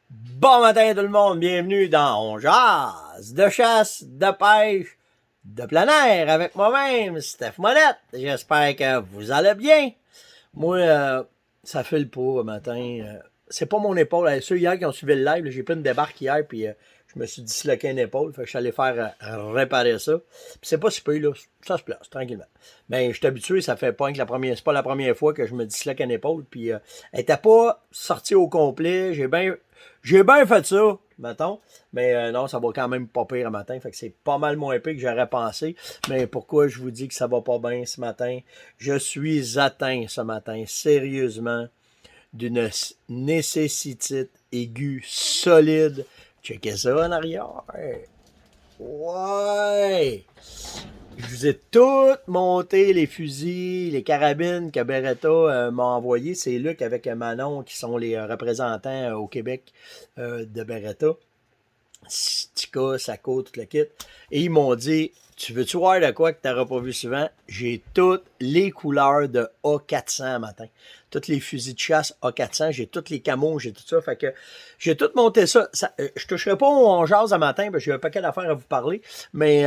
Bon matin tout le monde, bienvenue dans On Jase de chasse, de pêche, de plein air avec moi-même, Steph Monette. J'espère que vous allez bien. Moi, ça file pas le matin. C'est pas mon épaule. Ceux hier qui ont suivi le live, j'ai pris une débarque hier, puis je me suis disloqué une épaule. Fait que je suis allé faire réparer ça. Puis c'est pas si peu, là. Ça se place, tranquillement. Mais je suis habitué, ça fait pas que c'est pas la première fois que je me disloque une épaule. Puis elle était pas sortie au complet. J'ai bien fait ça, mettons. Mais non, ça va quand même pas pire le matin. Fait que c'est pas mal moins pire que j'aurais pensé. Mais pourquoi je vous dis que ça va pas bien ce matin? Je suis atteint ce matin, sérieusement, d'une nécessité aiguë solide. Checkez ça en arrière. Ouais! Je vous ai toutes monté les fusils, les carabines que Beretta m'a envoyé. C'est Luc avec Manon qui sont les représentants au Québec de Beretta. Stika, Sako, tout le kit. Et ils m'ont dit, tu veux-tu voir de quoi que tu n'auras pas vu souvent? J'ai toutes les couleurs de A400 matin. Toutes les fusils de chasse A400, j'ai toutes les camos, j'ai tout ça. Fait que j'ai tout monté ça. Je toucherai pas au jase à matin, parce que j'ai un paquet d'affaires à vous parler. Mais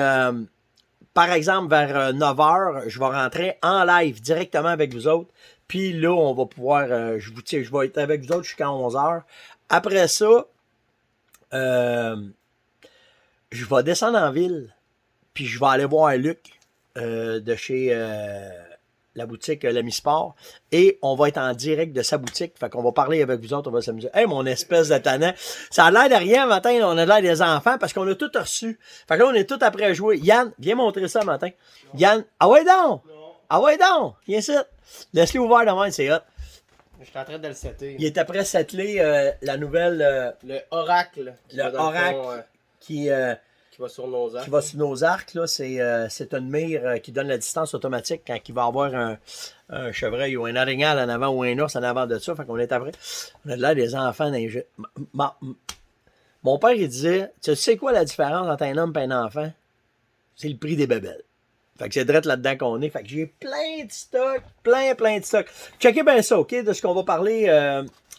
par exemple, vers 9h, je vais rentrer en live directement avec vous autres. Puis là, on va pouvoir, je vais être avec vous autres jusqu'à 11h. Après ça, je vais descendre en ville, puis je vais aller voir Luc de chez la boutique L'Ami Sport, et on va être en direct de sa boutique. Fait qu'on va parler avec vous autres, on va s'amuser. Hey, mon espèce de tannant. Ça a l'air de rien matin, on a l'air des enfants parce qu'on a tout reçu. Fait que là, on est tout après jouer. Yann, viens montrer ça matin. Yann, ah ouais donc! Ah ouais donc! Viens ici. Laisse-le ouvert demain, c'est hot. Je suis en train de le setter. Il est après setteler la nouvelle... le Oracle. Le Oracle qui va sur nos arcs. Qui va sur nos arcs, là, c'est une mire qui donne la distance automatique quand il va avoir un chevreuil ou un orignal en avant ou un ours en avant de ça. Fait qu'on est après. On a l'air des enfants d'un jeu. Mon père, il disait, tu sais quoi la différence entre un homme et un enfant? C'est le prix des bébelles. Fait que c'est direct là-dedans qu'on est. Fait que j'ai plein de stocks, plein de stocks. Checkez bien ça, OK, de ce qu'on va parler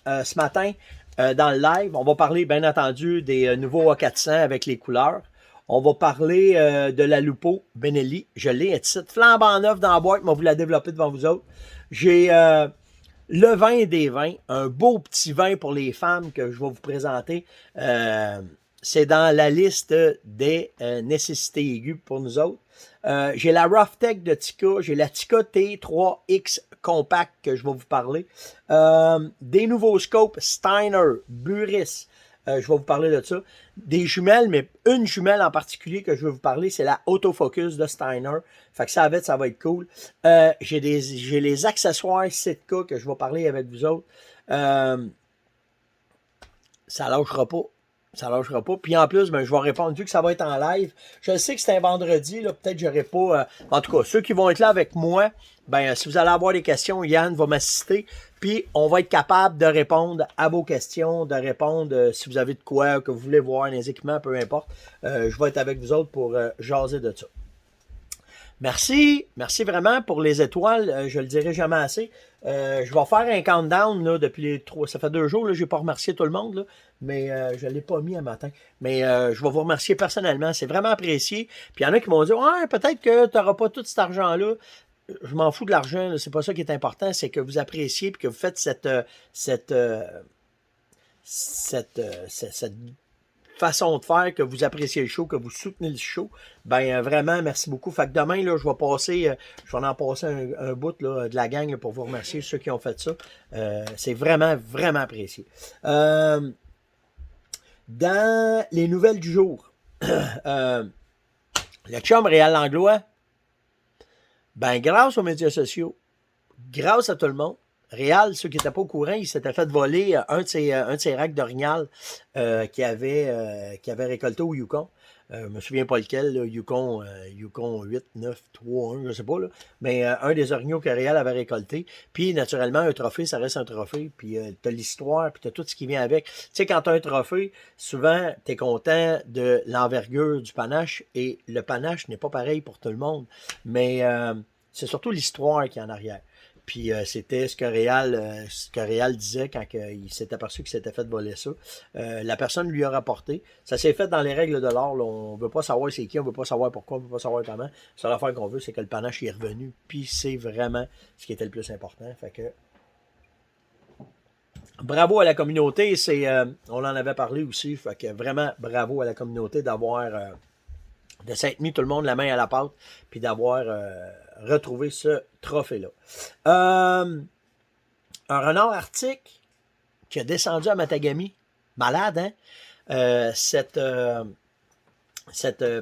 ce matin dans le live. On va parler, bien entendu, des nouveaux A400 avec les couleurs. On va parler de la Lupo Benelli. Je l'ai, titre flambant neuf dans la boîte, mais on vous la développer devant vous autres. J'ai le vin des vins, un beau petit vin pour les femmes que je vais vous présenter. C'est dans la liste des nécessités aiguës pour nous autres. J'ai la Rough Tech de Tika, j'ai la Tika T3X Compact que je vais vous parler. Des nouveaux scopes Steiner, Buris. Je vais vous parler de ça. Des jumelles, mais une jumelle en particulier que je vais vous parler, c'est la Autofocus de Steiner. Fait que ça va être cool. J'ai les accessoires Sitka que je vais parler avec vous autres. Ça lâchera pas. Ça lâchera pas. Puis en plus, ben, je vais répondre, vu que ça va être en live. Je sais que c'est un vendredi, là, peut-être que j'aurai pas. En tout cas, ceux qui vont être là avec moi, ben, si vous allez avoir des questions, Yann va m'assister. Puis on va être capable de répondre à vos questions, de répondre si vous avez de quoi, que vous voulez voir, des équipements, peu importe. Je vais être avec vous autres pour jaser de ça. Merci vraiment pour les étoiles. Je le dirai jamais assez. Je vais faire un countdown là, depuis les 3. Ça fait 2 jours, je n'ai pas remercié tout le monde, là, mais je ne l'ai pas mis un matin. Mais je vais vous remercier personnellement. C'est vraiment apprécié. Puis il y en a qui m'ont dit ouais, peut-être que tu n'auras pas tout cet argent-là. Je m'en fous de l'argent, c'est pas ça qui est important, c'est que vous appréciez et que vous faites cette façon de faire, que vous appréciez le show, que vous soutenez le show. Ben vraiment, merci beaucoup. Fait que demain, là, je vais en passer un bout là, de la gang là, pour vous remercier ceux qui ont fait ça. C'est vraiment, vraiment apprécié. Dans les nouvelles du jour, le chum Réal Langlois, ben grâce aux médias sociaux, grâce à tout le monde, Réal, ceux qui n'étaient pas au courant, il s'était fait voler un de ses racks d'orignal qu'il avait récolté au Yukon. Je ne me souviens pas lequel, là, Yukon 8, 9, 3, 1, je ne sais pas. Là. Mais un des orignaux que Réal avait récolté. Puis, naturellement, un trophée, ça reste un trophée. Puis, tu as l'histoire, puis tu as tout ce qui vient avec. Tu sais, quand tu as un trophée, souvent, tu es content de l'envergure du panache. Et le panache n'est pas pareil pour tout le monde. Mais c'est surtout l'histoire qui est en arrière. Puis c'était ce que Réal disait quand il s'est aperçu qu'il s'était fait voler ça. La personne lui a rapporté. Ça s'est fait dans les règles de l'art. On ne veut pas savoir c'est qui, on ne veut pas savoir pourquoi, on ne veut pas savoir comment. La seule affaire qu'on veut, c'est que le panache est revenu. Puis c'est vraiment ce qui était le plus important. Fait que bravo à la communauté. On en avait parlé aussi. Fait que vraiment bravo à la communauté de s'être mis tout le monde la main à la pâte puis d'avoir retrouvé ce trophée-là. Un renard arctique qui a descendu à Matagami. Malade, hein? Cette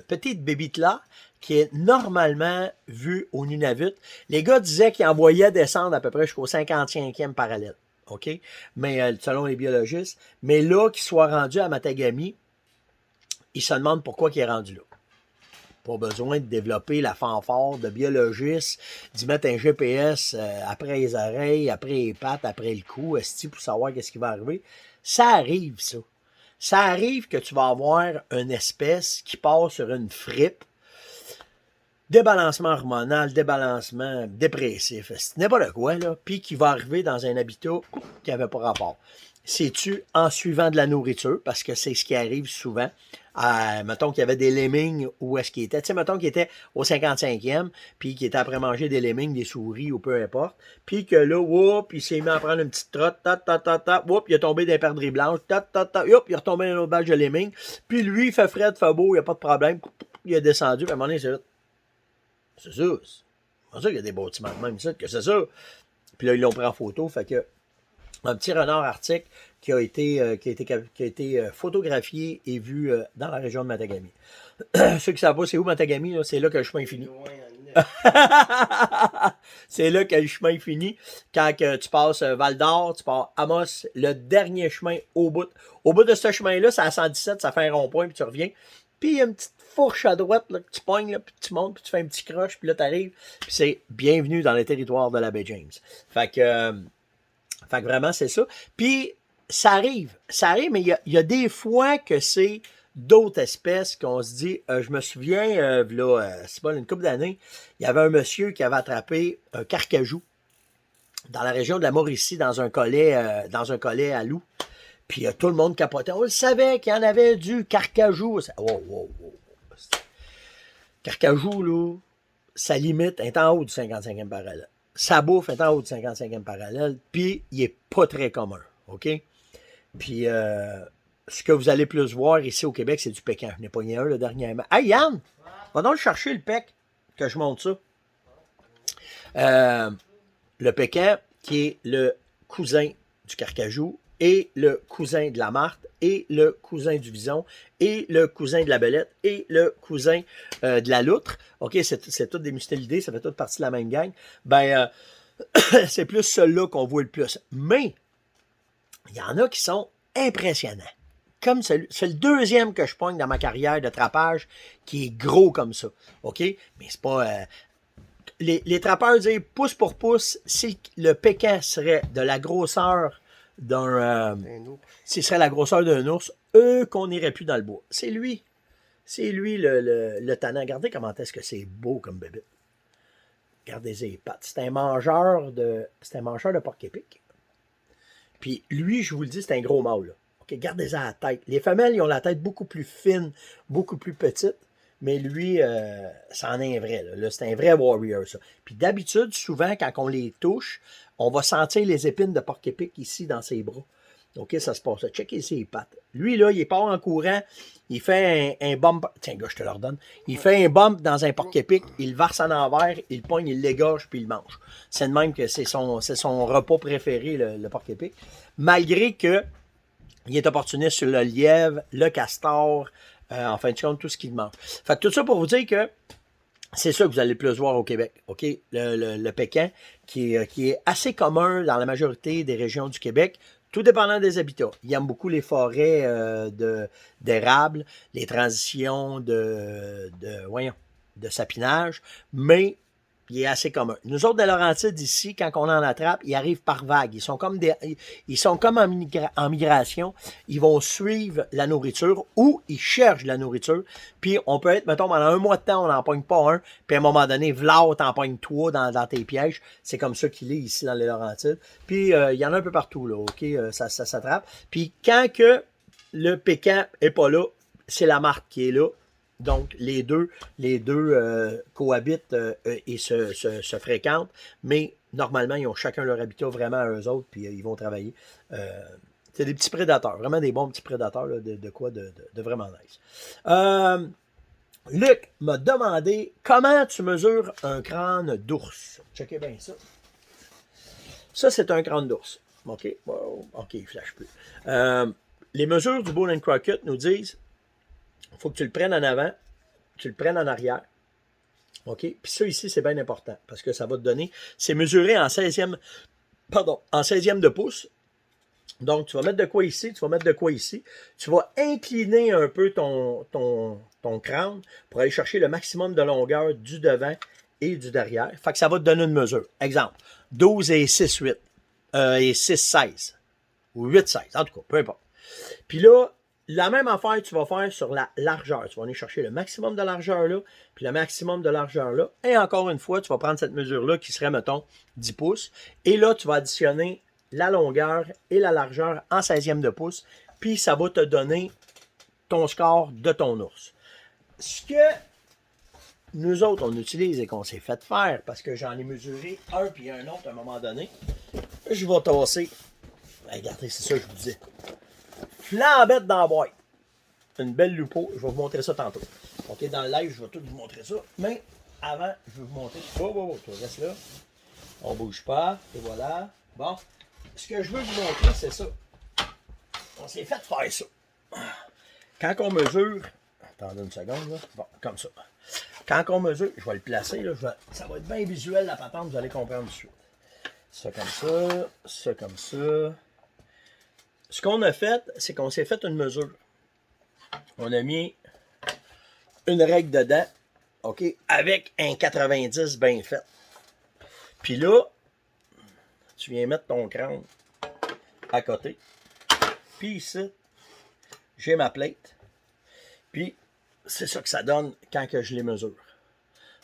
petite bébite-là, qui est normalement vue au Nunavut. Les gars disaient qu'ils envoyaient descendre à peu près jusqu'au 55e parallèle. OK? Mais selon les biologistes. Mais là, qu'il soit rendu à Matagami, ils se demandent pourquoi il est rendu là. Pas besoin de développer la fanfare de biologiste, d'y mettre un GPS après les oreilles, après les pattes, après le cou, pour savoir qu'est-ce qui va arriver. Ça arrive, ça. Ça arrive que tu vas avoir une espèce qui part sur une frippe, débalancement hormonal, débalancement dépressif, c'est n'importe quoi, là, puis qui va arriver dans un habitat qui n'avait pas rapport. C'est-tu en suivant de la nourriture, parce que c'est ce qui arrive souvent. Mettons qu'il y avait des lemmings, où est-ce qu'il était? Tu sais, mettons qu'il était au 55e, puis qu'il était après manger des lemmings, des souris, ou peu importe, puis que là, whoop, il s'est mis à prendre une petite trotte, whoop, il est tombé d'un perdrix blanche, whoop, il est retombé dans une autre bâche de lemmings, puis lui, il fait frais, fait beau, il n'y a pas de problème, il est descendu, puis à un moment donné, c'est ça. C'est ça qu'il y a des bâtiments de même, que c'est ça. Puis là, ils l'ont pris en photo, fait que un petit renard arctique qui a été photographié et vu dans la région de Matagami. Ceux qui ne savent pas c'est où Matagami, là, c'est là que le chemin finit. C'est là que le chemin finit. Quand tu passes Val d'Or, tu pars Amos, le dernier chemin au bout. Au bout de ce chemin-là, c'est à 117, ça fait un rond-point, puis tu reviens. Puis il y a une petite fourche à droite là, que tu pognes, là, puis tu montes, puis tu fais un petit croche, puis là, tu arrives. Puis c'est bienvenue dans le territoire de la baie James. Fait que vraiment, c'est ça. Puis, ça arrive, mais il y a des fois que c'est d'autres espèces qu'on se dit, je me souviens, c'est pas une couple d'années, il y avait un monsieur qui avait attrapé un carcajou dans la région de la Mauricie, dans un collet à loup. Puis, tout le monde capotait. On le savait qu'il y en avait du carcajou. Wow. Carcajou, là, sa limite est en haut du 55e parallèle. Sa bouffe est en haut du 55e parallèle, puis il n'est pas très commun, OK? Puis, ce que vous allez plus voir ici au Québec, c'est du pécan. Je n'ai pas un le dernièrement. Hey, Yann! Va donc chercher le pec, que je monte ça. Le pécan, qui est le cousin du carcajou, et le cousin de la martre, et le cousin du vison, et le cousin de la belette, et le cousin de la loutre. OK, c'est toutes des mustélidés, ça fait toute partie de la même gang. Ben, c'est plus ceux-là qu'on voit le plus. Mais, il y en a qui sont impressionnants. Comme c'est le deuxième que je pogne dans ma carrière de trapage qui est gros comme ça. OK? Mais c'est pas... les trappeurs disent pouce pour pouce, si le pécan serait de la grosseur ce serait la grosseur d'un ours, qu'on n'irait plus dans le bois. C'est lui. C'est lui le tannant. Regardez comment est-ce que c'est beau comme bébé. Regardez ses pattes. C'est un mangeur de porc-épic. Puis lui, je vous le dis, c'est un gros mâle. Là. Okay, gardez-en la tête. Les femelles, ils ont la tête beaucoup plus fine, beaucoup plus petite. Mais lui, c'en est un vrai. Là, c'est un vrai warrior, ça. Puis d'habitude, souvent, quand on les touche, on va sentir les épines de porc-épic ici dans ses bras. OK, ça se passe. Checkez ses pattes. Lui, là, il part en courant, il fait un bump. Tiens, gars, je te le redonne. Il fait un bump dans un porc-épic, il verse en envers, il pogne, il l'égorge, puis il mange. C'est de même que c'est son repas préféré, le porc-épic. Malgré que il est opportuniste sur le lièvre, le castor, en fin de compte, tout ce qu'il mange. Fait que tout ça pour vous dire que c'est ça que vous allez le plus voir au Québec, OK? Le pécan, qui est assez commun dans la majorité des régions du Québec, tout dépendant des habitats. Il aime beaucoup les forêts d'érable, les transitions de sapinage, mais il est assez commun. Nous autres, des Laurentides, ici, quand on en attrape, ils arrivent par vagues. Ils sont comme en migration. Ils vont suivre la nourriture ou ils cherchent de la nourriture. Puis on peut être, mettons, pendant un mois de temps, on n'en pogne pas un. Puis à un moment donné, v'là, t'en pognes trois dans tes pièges. C'est comme ça qu'il est ici dans les Laurentides. Puis il y en a un peu partout, là, OK? Ça s'attrape. Puis quand que le pécan est pas là, c'est la marque qui est là. Donc, les deux cohabitent et se fréquentent, mais normalement, ils ont chacun leur habitat vraiment à eux autres, puis ils vont travailler. C'est des petits prédateurs, vraiment des bons petits prédateurs, là, de vraiment nice. Luc m'a demandé comment tu mesures un crâne d'ours. Checkez bien ça. Ça, c'est un crâne d'ours. OK? Wow. OK, il flash plus. Les mesures du Boone & Crockett nous disent il faut que tu le prennes en avant, tu le prennes en arrière. OK? Puis ça ici, c'est bien important parce que ça va te donner. C'est mesuré en 16e de pouce. Donc, tu vas mettre de quoi ici, tu vas mettre de quoi ici. Tu vas incliner un peu ton crâne pour aller chercher le maximum de longueur du devant et du derrière. Fait que ça va te donner une mesure. Exemple, 12 et 6, 8. Et 6, 16. Ou 8, 16. En tout cas, peu importe. Puis là, la même affaire, tu vas faire sur la largeur. Tu vas aller chercher le maximum de largeur là, puis le maximum de largeur là. Et encore une fois, tu vas prendre cette mesure-là qui serait, mettons, 10 pouces. Et là, tu vas additionner la longueur et la largeur en 16e de pouce. Puis ça va te donner ton score de ton ours. Ce que nous autres, on utilise et qu'on s'est fait faire, parce que j'en ai mesuré un puis un autre à un moment donné, je vais tasser. Regardez, c'est ça que je vous disais. Flambette dans la boîte. Une belle loupeau. Je vais vous montrer ça tantôt. OK, dans le live, je vais tout vous montrer ça. Mais avant, je vais vous montrer. Tu restes là. On bouge pas. Et voilà. Bon. Ce que je veux vous montrer, c'est ça. On s'est fait faire ça. Quand on mesure. Attendez une seconde, là. Bon, comme ça. Quand on mesure, je vais le placer, là. Ça va être bien visuel, la patente, vous allez comprendre tout de suite. Ça comme ça. Ça comme ça. Ce qu'on a fait, c'est qu'on s'est fait une mesure. On a mis une règle dedans, OK, avec un 90 bien fait. Puis là, tu viens mettre ton crâne à côté. Puis ici, j'ai ma plate. Puis, c'est ça que ça donne quand que je les mesure.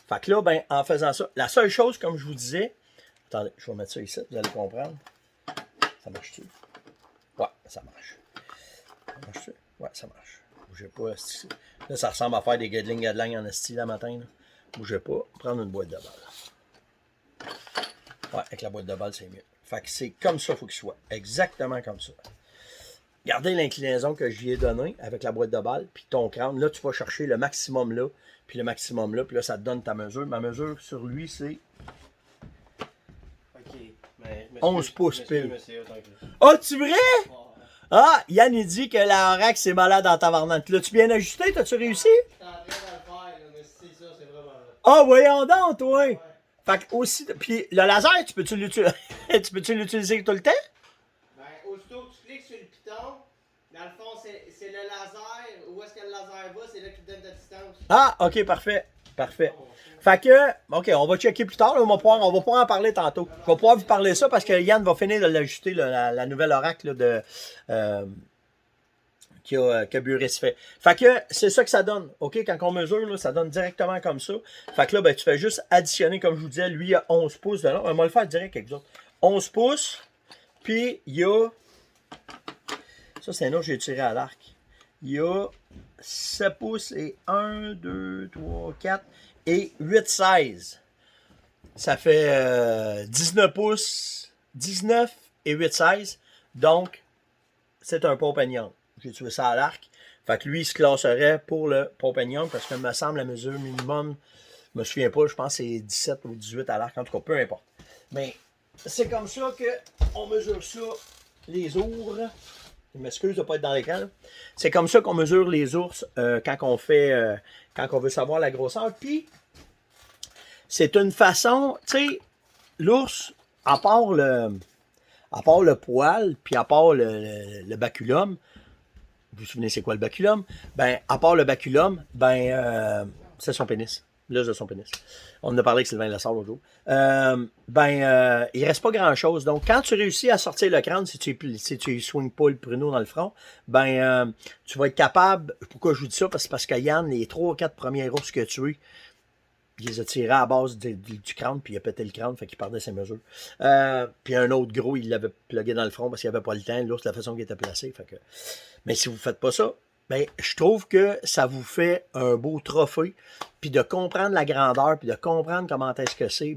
Fait que là, ben, en faisant ça, la seule chose, comme je vous disais, attendez, je vais mettre ça ici, vous allez comprendre. Ça marche-tu? Ouais, ça marche. Ça marche-tu? Ouais, ça marche. Bougez pas. Là, ça ressemble à faire des gadling en esti la matin. Là. Bougez pas. Prendre une boîte de balle. Ouais, avec la boîte de balle, c'est mieux. Fait que c'est comme ça qu'il faut qu'il soit. Exactement comme ça. Regardez l'inclinaison que j'y ai donnée avec la boîte de balle, puis ton crâne. Là, tu vas chercher le maximum là, puis le maximum là, puis là, ça te donne ta mesure. Ma mesure sur lui, c'est 11 pouces pile. Oh, tu vrai? Ah, Yann, il dit que la Horax, c'est malade en tabarnak. L'as-tu bien ajusté? T'as-tu réussi? Ah, voyons donc, toi! Ouais. Fait que aussi, puis le laser, tu peux-tu l'utiliser tout le temps? Ben, aussitôt que tu cliques sur le piton, dans le fond, c'est le laser. Où est-ce que le laser va? C'est là qu'il te donne ta distance. Ah, ok, parfait. Parfait. Fait que, ok, on va checker plus tard. Là, on va pouvoir en parler tantôt. Je vais pouvoir vous parler de ça parce que Yann va finir de l'ajuster, la nouvelle oracle là, que Burris fait. Fait que c'est ça que ça donne. OK, quand on mesure, là, ça donne directement comme ça. Fait que là, ben, tu fais juste additionner, comme je vous disais, lui, il a 11 pouces de long. On va le faire direct avec les autres. 11 pouces. Puis, il y a. Ça, c'est un autre que j'ai tiré à l'arc. Il y a 7 pouces et 1, 2, 3, 4 et 8, 16. Ça fait 19 pouces. 19 et 8, 16. Donc, c'est un Pompagnon. J'ai tué ça à l'arc. Fait que lui, il se classerait pour le Pompagnon parce que me semble la mesure minimum, je me souviens pas, je pense que c'est 17 ou 18 à l'arc. En tout cas, peu importe. Mais c'est comme ça qu'on mesure ça, les ours. Je m'excuse de ne pas être dans l'écran. C'est comme ça qu'on mesure les ours quand on veut savoir la grosseur. Puis, c'est une façon, tu sais, l'ours, à part le poil, puis à part le baculum, vous vous souvenez c'est quoi le baculum? Ben, à part le baculum, ben, c'est son pénis. l'os de son pénis. On en a parlé avec Sylvain Lessard l'autre jour. Il reste pas grand-chose. Donc, quand tu réussis à sortir le crâne, si tu swings pas le pruneau dans le front, tu vas être capable, pourquoi je vous dis ça? Parce que Yann, les 3 ou 4 premiers ours qu'il a tués, il les a tirés à la base du crâne, puis il a pété le crâne, fait qu'il perdait ses mesures. Puis un autre gros, il l'avait plugué dans le front parce qu'il avait pas le temps, l'ours, la façon qu'il était placé. Fait que... Mais si vous ne faites pas ça, je trouve que ça vous fait un beau trophée, puis de comprendre la grandeur, puis de comprendre comment est-ce que c'est,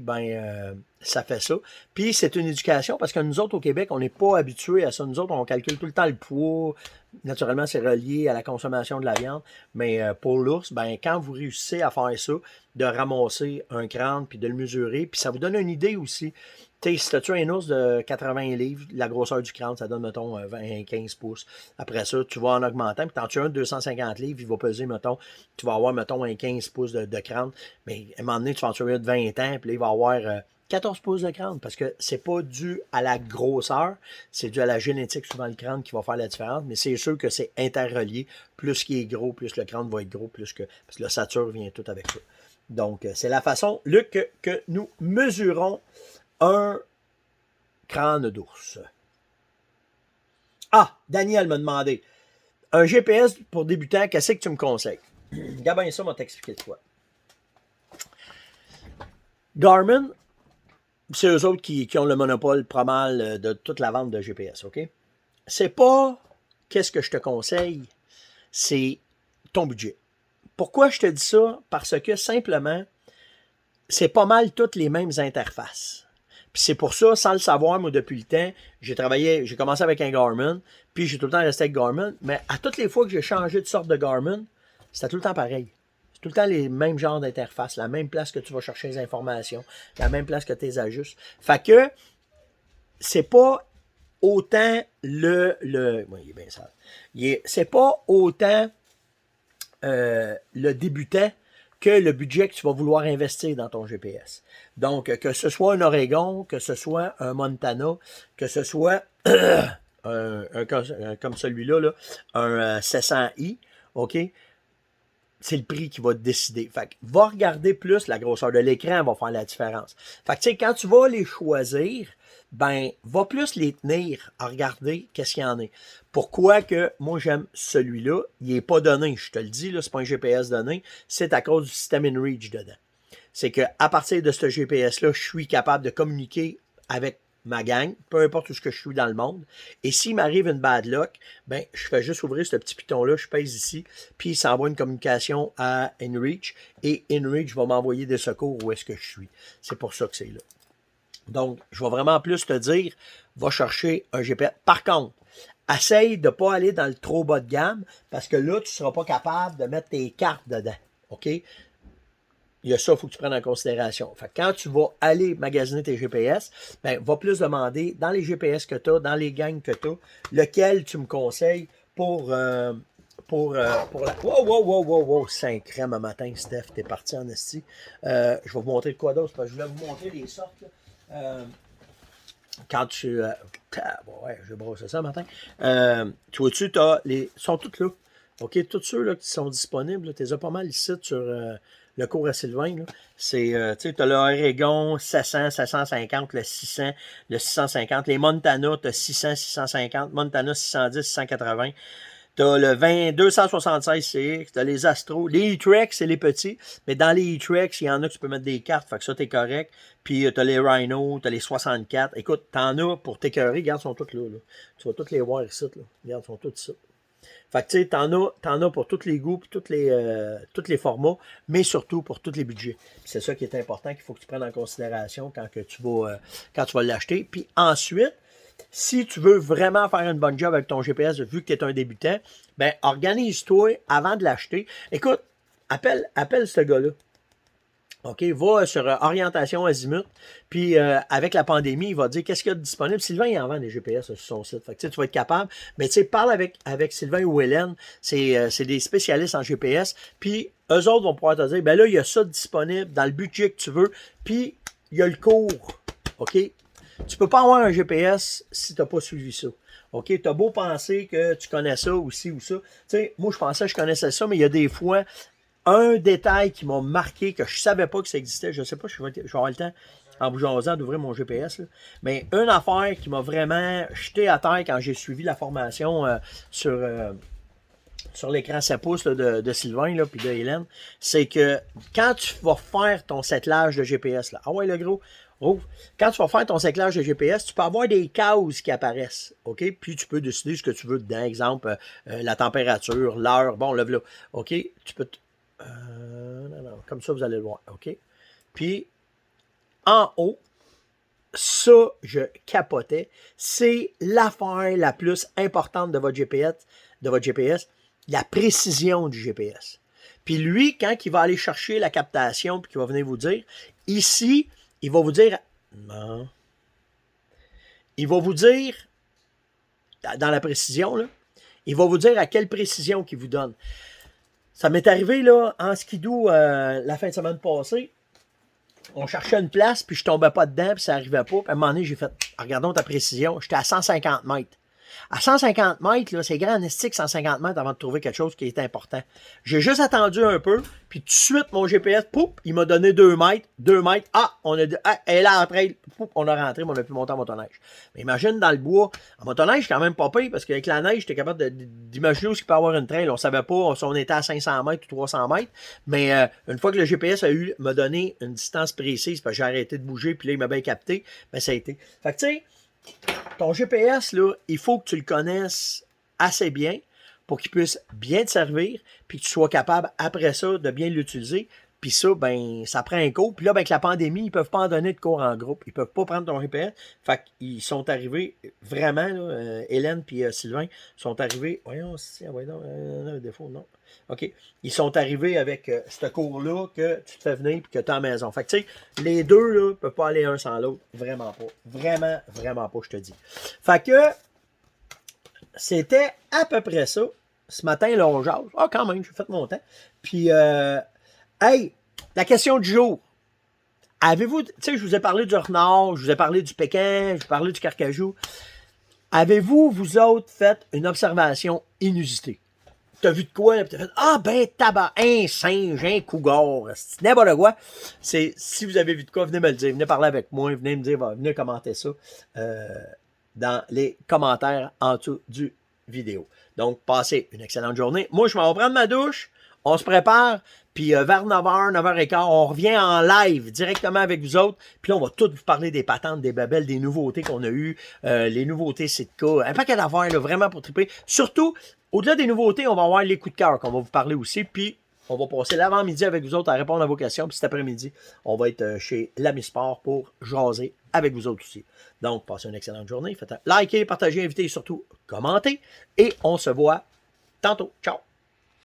ça fait ça. Puis c'est une éducation, parce que nous autres, au Québec, on n'est pas habitués à ça. Nous autres, on calcule tout le temps le poids. Naturellement, c'est relié à la consommation de la viande. Mais pour l'ours, quand vous réussissez à faire ça, de ramasser un crâne, puis de le mesurer, puis ça vous donne une idée aussi. Tu sais, si tu as tué un ours de 80 livres, la grosseur du crâne, ça donne, mettons, 20-15 pouces. Après ça, tu vas en augmentant, puis t'en tues un de 250 livres, il va peser, mettons, tu vas avoir, mettons, un 15 pouces de crâne. Mais à un moment donné, tu vas en tuer un de 20 ans, puis là, il va avoir 14 pouces de crâne, parce que c'est pas dû à la grosseur, c'est dû à la génétique, souvent le crâne qui va faire la différence, mais c'est sûr que c'est interrelié. Plus qu'il est gros, plus le crâne va être gros, parce que l'ossature vient tout avec ça. Donc, c'est la façon, Luc, que nous mesurons un crâne d'ours. Ah, Daniel m'a demandé, un GPS pour débutants, qu'est-ce que tu me conseilles? Regarde bien ça, m'a t'expliquer de quoi. Garmin, c'est eux autres qui ont le monopole pas mal de toute la vente de GPS, OK? C'est pas qu'est-ce que je te conseille, c'est ton budget. Pourquoi je te dis ça? Parce que simplement, c'est pas mal toutes les mêmes interfaces. Puis c'est pour ça, sans le savoir, moi, depuis le temps, j'ai commencé avec un Garmin, puis j'ai tout le temps resté avec Garmin, mais à toutes les fois que j'ai changé de sorte de Garmin, c'était tout le temps pareil. C'est tout le temps les mêmes genres d'interfaces, la même place que tu vas chercher les informations, la même place que tu les ajustes. Fait que, c'est pas autant ouais, il est bien sale. C'est pas autant le débutant que le budget que tu vas vouloir investir dans ton GPS. Donc, que ce soit un Oregon, que ce soit un Montana, que ce soit comme celui-là, là, un 700i, OK? C'est le prix qui va te décider. Fait que va regarder plus, la grosseur de l'écran va faire la différence. Fait que tu sais, quand tu vas les choisir, va plus les tenir à regarder qu'est-ce qu'il y en a. Pourquoi que moi j'aime celui-là, il n'est pas donné, je te le dis, là, c'est pas un GPS donné, c'est à cause du système InReach dedans. C'est qu'à partir de ce GPS-là, je suis capable de communiquer avec ma gang, peu importe où je suis dans le monde. Et s'il m'arrive une bad luck, je fais juste ouvrir ce petit piton-là, je pèse ici, puis ça envoie une communication à InReach, et InReach va m'envoyer des secours où est-ce que je suis. C'est pour ça que c'est là. Donc, je vais vraiment plus te dire, va chercher un GPS. Par contre, essaye de ne pas aller dans le trop bas de gamme, parce que là, tu ne seras pas capable de mettre tes cartes dedans. OK? Il y a ça, il faut que tu prennes en considération. Fait que quand tu vas aller magasiner tes GPS, va plus demander dans les GPS que tu as, dans les gangs que tu as, lequel tu me conseilles pour la... Wow, 5 crèmes un matin, Steph, t'es parti en esti. Je vais vous montrer de quoi d'autre, parce que je voulais vous montrer les sortes. Quand tu... ouais, je vais brosser ça matin. Tu vois-tu, ils sont tous là. OK, tous ceux là, qui sont disponibles, tu les as pas mal ici sur... le cours à Sylvain, c'est, tu as le Oregon 700, 750, le 600, le 650. Les Montana, tu as 600, 650. Montana 610, 680. Tu as le 276 CX, tu as les Astro. Les E-Trex, c'est les petits. Mais dans les E-Trex, il y en a que tu peux mettre des cartes. Fait que ça, t'es correct. Puis tu as les Rhino, tu as les 64. Écoute, t'en as pour t'écœurer. Regarde, ils sont tous là. Tu vas tous les voir ici. Là. Regarde, ils sont tous ici. Fait que tu sais, t'en as pour tous les goûts, tous les formats, mais surtout pour tous les budgets. C'est ça qui est important, qu'il faut que tu prennes en considération quand tu vas l'acheter. Puis ensuite, si tu veux vraiment faire une bonne job avec ton GPS, vu que tu es un débutant, organise-toi avant de l'acheter. Écoute, appelle ce gars-là. OK, va sur Orientation Azimut, puis avec la pandémie, il va dire qu'est-ce qu'il y a de disponible. Sylvain, il en vend des GPS sur son site. Fait que, tu vas être capable, mais tu sais, parle avec Sylvain ou Hélène, c'est des spécialistes en GPS, puis eux autres vont pouvoir te dire, là, il y a ça disponible dans le budget que tu veux, puis il y a le cours. OK? Tu peux pas avoir un GPS si tu n'as pas suivi ça. OK? Tu as beau penser que tu connais ça ou ci ou ça. Tu sais, moi, je pensais que je connaissais ça, mais il y a des fois... un détail qui m'a marqué, que je savais pas que ça existait, je sais pas, je vais avoir le temps, en vous jasant, d'ouvrir mon GPS, là. Mais une affaire qui m'a vraiment jeté à terre quand j'ai suivi la formation sur l'écran 7 pouces là, de Sylvain là, puis de Hélène, c'est que quand tu vas faire ton settlage de GPS, là, ah ouais le gros, ouvre. Quand tu vas faire ton séclage de GPS, tu peux avoir des cases qui apparaissent, OK? Puis tu peux décider ce que tu veux dedans, exemple, la température, l'heure, bon, le là, OK? Tu peux... non, comme ça, vous allez le voir, OK? Puis, en haut, ça, je capotais, c'est l'affaire la plus importante de votre GPS, la précision du GPS. Puis lui, quand il va aller chercher la captation, puis qu'il va venir vous dire, ici, il va vous dire, non, il va vous dire, dans la précision, là, il va vous dire à quelle précision qu'il vous donne. Ça m'est arrivé, là, en skidoo, la fin de semaine passée, on cherchait une place, puis je tombais pas dedans, puis ça arrivait pas. Puis à un moment donné, j'ai fait, regardons ta précision, j'étais à 150 mètres. À 150 mètres, là, c'est grand estique 150 mètres avant de trouver quelque chose qui est important. J'ai juste attendu un peu, puis tout de suite, mon GPS, poup, il m'a donné 2 mètres, 2 mètres. Ah, elle est là en train, poup, on a rentré, mais on a pu monter en motoneige. Mais imagine dans le bois, en motoneige, c'est quand même pas pire, parce qu'avec la neige, j'étais capable d'imaginer où il peut y avoir une trail. On savait pas si on était à 500 mètres ou 300 mètres, mais une fois que le GPS m'a donné une distance précise, parce que j'ai arrêté de bouger, puis là, il m'a bien capté, ben ça a été. Fait que tu sais, ton GPS, là, il faut que tu le connaisses assez bien pour qu'il puisse bien te servir, puis que tu sois capable, après ça, de bien l'utiliser. Puis ça, ben, ça prend un cours. Puis là, ben, avec la pandémie, ils ne peuvent pas en donner de cours en groupe. Ils ne peuvent pas prendre ton GPS. Fait qu'ils sont arrivés, vraiment, là, Hélène et Sylvain sont arrivés. Voyons, si, voyons, un défaut, non. OK. Ils sont arrivés avec ce cours-là que tu te fais venir et que tu es à la maison. Fait que, tu sais, les deux, là, ne peuvent pas aller un sans l'autre. Vraiment pas. Vraiment, vraiment pas, je te dis. Fait que, c'était à peu près ça. Ce matin, là, on jase. Ah, quand même, j'ai fait mon temps. Puis, hey, la question du jour. Avez-vous, tu sais, je vous ai parlé du renard, je vous ai parlé du pécan, je vous ai parlé du carcajou. Avez-vous, vous autres, fait une observation inusitée? T'as vu de quoi, là, pis t'as fait, ah ben, tabac, un singe, un cougar, c'est n'importe quoi. C'est, si vous avez vu de quoi, venez me le dire, venez parler avec moi, venez me dire, venez commenter ça dans les commentaires en dessous du vidéo. Donc, passez une excellente journée. Moi, je m'en vais prendre ma douche, on se prépare, puis vers 9h, 9h15, on revient en live directement avec vous autres, puis là, on va tout vous parler des patentes, des babelles, des nouveautés qu'on a eues, les nouveautés Sitka, un paquet d'affaires, là, vraiment pour triper. Surtout, au-delà des nouveautés, on va avoir les coups de cœur qu'on va vous parler aussi, puis on va passer l'avant-midi avec vous autres à répondre à vos questions, puis cet après-midi, on va être chez l'Ami Sport pour jaser avec vous autres aussi. Donc, passez une excellente journée, faites un liker, partagez, invitez et surtout commentez, et on se voit tantôt. Ciao!